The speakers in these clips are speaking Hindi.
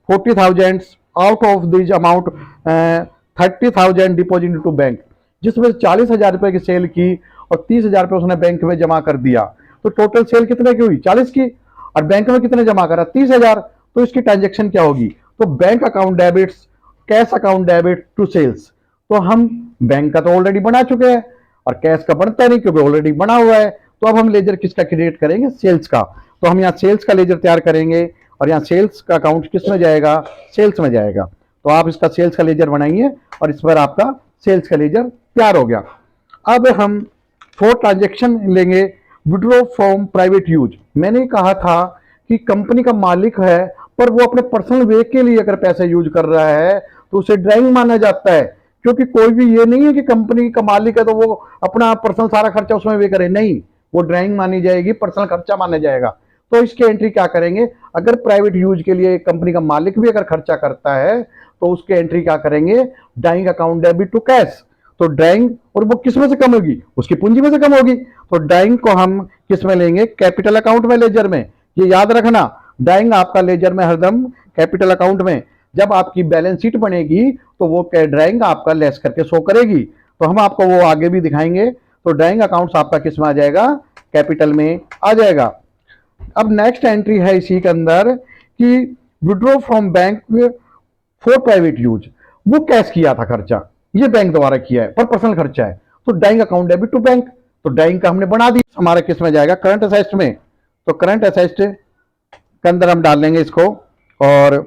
40,000 out of this amount 30,000 deposit to bank, जिसमें 40,000 रुपए की सेल की और 30,000 रुपए उसने बैंक में जमा कर दिया। तो टोटल सेल कितने की हुई? 40 की। और बैंक में कितने जमा करा? 30,000। तो इसकी ट्रांजेक्शन क्या होगी? तो bank account debits cash account debit to sales. तो हम बैंक का तो ऑलरेडी बना चुके हैं और कैश का बनता नहीं क्योंकि ऑलरेडी बना हुआ है। तो अब हम लेजर किसका क्रिएट करेंगे? सेल्स का। तो हम यहाँ सेल्स का लेजर तैयार करेंगे और यहाँ सेल्स का अकाउंट किस में जाएगा? सेल्स में जाएगा। तो आप इसका सेल्स का लेजर बनाइए और इस पर आपका सेल्स का लेजर तैयार हो गया। अब हम 4 ट्रांजेक्शन लेंगे। Withdraw from private use. मैंने कहा था कि कंपनी का मालिक है पर वो अपने पर्सनल वे के लिए अगर पैसे यूज कर रहा है तो उसे ड्राइंग माना जाता है, क्योंकि कोई भी ये नहीं है कि कंपनी का मालिक है तो वो अपना पर्सनल सारा खर्चा उसमें वे करे, नहीं, वो ड्राइंग मानी जाएगी, पर्सनल खर्चा माना जाएगा। तो इसकी एंट्री क्या करेंगे? अगर प्राइवेट यूज के लिए कंपनी का मालिक भी अगर खर्चा करता है तो उसकी एंट्री क्या करेंगे? Drawing account debit to cash. तो ड्राइंग, और वो किस में से कम होगी? उसकी पूंजी में से कम होगी। तो ड्राइंग को हम किस में लेंगे? कैपिटल अकाउंट में, लेजर में। ये याद रखना, ड्राइंग आपका लेजर में हरदम कैपिटल अकाउंट में। जब आपकी बैलेंस शीट बनेगी तो वो ड्राइंग आपका लेस करके शो करेगी। तो हम आपको वो आगे भी दिखाएंगे। तो ड्राइंग अकाउंट्स आपका किस में आ जाएगा? कैपिटल में आ जाएगा। अब नेक्स्ट एंट्री है इसी के अंदर कि withdraw from bank for private use. वो कैश किया था खर्चा, ये बैंक द्वारा किया है पर पर्सनल खर्चा है। तो drawing account debit to bank. तो डाइंग का हमने बना दी, हमारा किस में जाएगा? करंट असेट्स में। तो करंट असेट्स के अंदर हम डाल लेंगे इसको और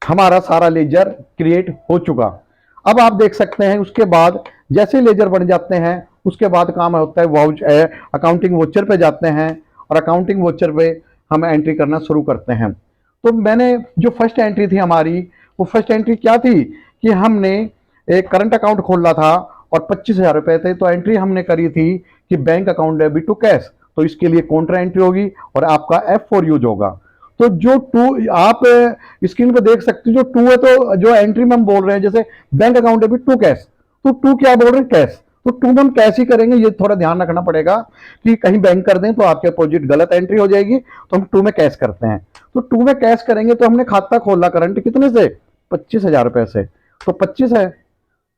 हमारा सारा लेजर क्रिएट हो चुका। अब आप देख सकते हैं उसके बाद जैसे लेजर बन जाते हैं उसके बाद काम होता है वाउच अकाउंटिंग वोचर पे जाते हैं और अकाउंटिंग वोचर पे हम एंट्री करना शुरू करते हैं। तो मैंने जो फर्स्ट एंट्री थी हमारी, वो फर्स्ट एंट्री क्या थी कि हमने एक करंट अकाउंट खोला था और 25,000 रुपए थे। तो एंट्री हमने करी थी कि bank account debit to cash. तो इसके लिए कॉन्ट्रा एंट्री होगी और आपका F4 यूज होगा। तो जो टू आप स्क्रीन पे देख सकते हो, जो टू है तो जो एंट्री में हम बोल रहे हैं जैसे bank account debit to cash, तो टू क्या बोल रहे हैं? कैश। तो टू में हम कैश ही करेंगे, ये थोड़ा ध्यान रखना पड़ेगा कि कहीं बैंक कर दें तो आपके अपोजिट गलत एंट्री हो जाएगी। तो हम टू में कैश करते हैं। तो टू में कैश करेंगे तो हमने खाता खोला करंट कितने से? 25,000 रुपए से। तो 25 है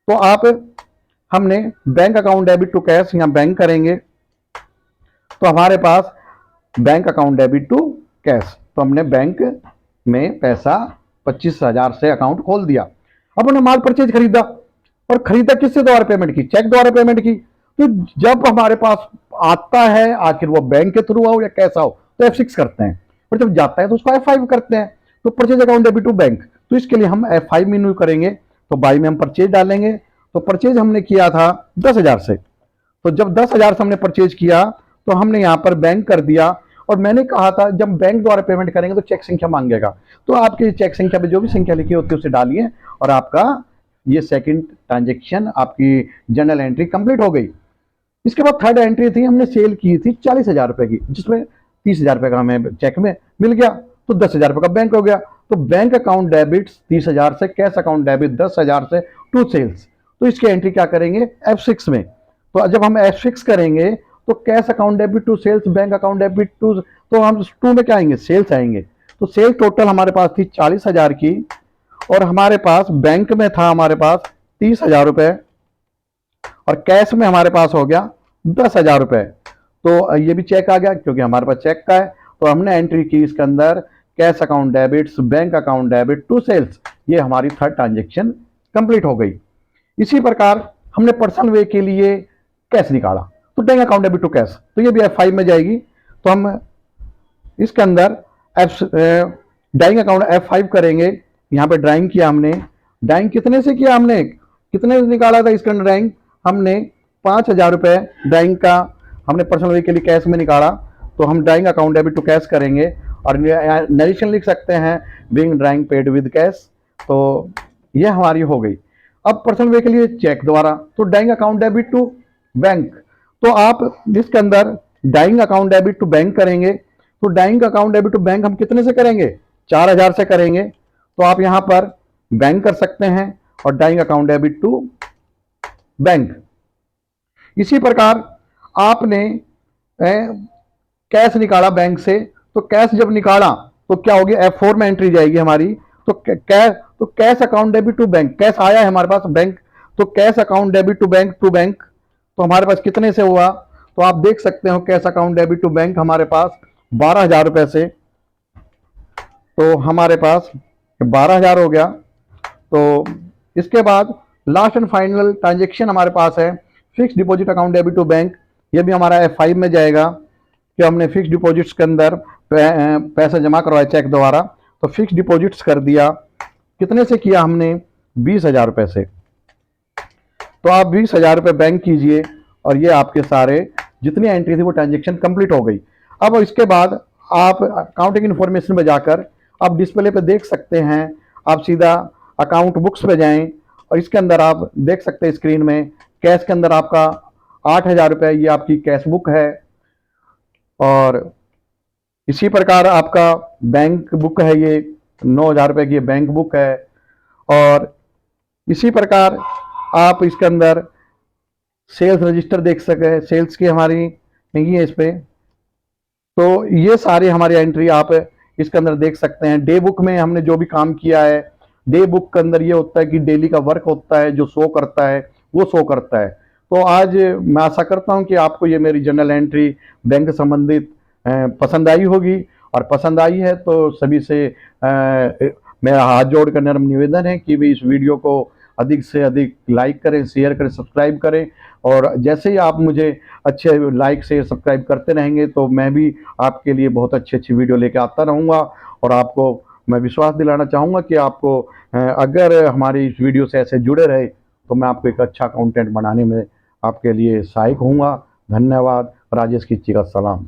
तो आप हमने bank account debit to cash यहां बैंक करेंगे तो हमारे पास bank account debit to cash. तो हमने बैंक में पैसा 25,000 से अकाउंट खोल दिया। अब हमने माल परचेज खरीदा और खरीदा किससे द्वारा पेमेंट की? चेक द्वारा पेमेंट की। तो जब हमारे पास आता है, आखिर वो बैंक के थ्रू आओ या कैसा हो, तो F6 करते हैं, और जब जाता है तो उसको F5 करते हैं। तो purchase account debit to bank, तो इसके लिए हम F5 मेन्यू करेंगे। तो बाई में हम परचेज डालेंगे। तो परचेज हमने किया था 10,000 से। तो जब 10,000 से हमने परचेज किया तो हमने यहां पर बैंक कर दिया। और मैंने कहा था जब बैंक द्वारा पेमेंट करेंगे तो चेक संख्या मांगेगा। तो आपकी चेक संख्या पे जो भी संख्या लिखी होती है उसे डालिए और आपका ये सेकंड ट्रांजेक्शन, आपकी जनरल एंट्री कंप्लीट हो गई। इसके बाद थर्ड एंट्री थी, हमने सेल की थी 40,000 रुपए की, जिसमें 30,000 रुपए का हमें चेक में मिल गया। तो 10,000 रुपए का बैंक हो गया। तो बैंक अकाउंट डेबिट 30,000 से, कैश अकाउंट डेबिट 10,000 से टू सेल्स। तो इसकी एंट्री क्या करेंगे? F6 में। तो जब हम F6 करेंगे तो cash account debit to sales, bank account debit to, तो हम टू में क्या आएंगे? सेल्स आएंगे। तो सेल टोटल हमारे पास थी 40,000 की और हमारे पास बैंक में था हमारे पास 30,000 रुपए और कैश में हमारे पास हो गया 10,000 रुपए। तो ये भी चेक आ गया क्योंकि हमारे पास चेक का है। तो हमने एंट्री की इसके अंदर cash account debits, bank account debit to sales. ये हमारी थर्ड ट्रांजेक्शन कंप्लीट हो गई। इसी प्रकार हमने पर्सनल वे के लिए कैश निकाला तो bank account debit to cash, तो ये भी F5 में जाएगी। तो हम इसके अंदर ड्राइंग अकाउंट F5 करेंगे। यहाँ पे ड्राइंग किया हमने। ड्राइंग कितने से किया हमने? कितने निकाला था इसके अंदर ड्राइंग? हमने 5,000 रुपए ड्राइंग का हमने पर्सनल वे के लिए कैश में निकाला। तो हम drawing account debit to cash करेंगे और नरेशन लिख सकते हैं being drawing paid with cash. तो ये हमारी हो गई। अब पर्सनल वे के लिए चेक द्वारा, तो drawing account debit to bank. तो आप इसके अंदर drawing account debit to bank करेंगे। तो drawing account debit to bank हम कितने से करेंगे? 4,000 से करेंगे। तो आप यहां पर बैंक कर सकते हैं और drawing account debit to bank. इसी प्रकार आपने कैश निकाला बैंक से। तो कैश जब निकाला तो क्या होगी, F4 में एंट्री जाएगी हमारी। तो cash account debit to bank, cash आया है हमारे पास बैंक, तो cash account debit to bank तो हमारे पास कितने से हुआ, तो आप देख सकते हो cash account debit to bank हमारे पास 12,000 रुपए से, तो हमारे पास 12,000 हो गया। तो इसके बाद लास्ट एंड फाइनल ट्रांजेक्शन हमारे पास है fix deposit account debit to bank, ये भी हमारा F5 में जाएगा कि हमने फिक्स डिपॉजिट्स के अंदर पैसा जमा करवाया चेक द्वारा, तो फिक्स डिपॉजिट्स कर दिया, कितने से किया हमने, 20,000 रुपए से। तो आप 20,000 रुपए बैंक कीजिए और ये आपके सारे जितनी एंट्री थी वो ट्रांजेक्शन कंप्लीट हो गई। अब इसके बाद आप अकाउंटिंग इन्फॉर्मेशन में जाकर आप डिस्प्ले पे देख सकते हैं, आप सीधा अकाउंट बुक्स पे जाएं और इसके अंदर आप देख सकते हैं स्क्रीन में कैश के अंदर आपका 8,000 रुपये ये आपकी कैश बुक है, और इसी प्रकार आपका बैंक बुक है, ये 9,000 रुपये की ये बैंक बुक है। और इसी प्रकार आप इसके अंदर सेल्स रजिस्टर देख सके, सेल्स की हमारी नहीं है इस पे, तो ये सारी हमारी एंट्री आप इसके अंदर देख सकते हैं। डे बुक में हमने जो भी काम किया है, डे बुक के अंदर ये होता है कि डेली का वर्क होता है जो शो करता है वो शो करता है। तो आज मैं आशा करता हूं कि आपको ये मेरी जर्नल एंट्री बैंक संबंधित पसंद आई होगी, और पसंद आई है तो सभी से मेरा हाथ जोड़कर नम्र निवेदन है कि भी इस वीडियो को अधिक से अधिक लाइक करें, शेयर करें, सब्सक्राइब करें। और जैसे ही आप मुझे अच्छे लाइक शेयर सब्सक्राइब करते रहेंगे तो मैं भी आपके लिए बहुत अच्छी अच्छी वीडियो लेकर आता रहूँगा। और आपको मैं विश्वास दिलाना चाहूँगा कि आपको अगर हमारी इस वीडियो से ऐसे जुड़े रहे तो मैं आपको एक अच्छा कंटेंट बनाने में आपके लिए सहायक हूँगा। धन्यवाद। राजेश किच्ची का सलाम।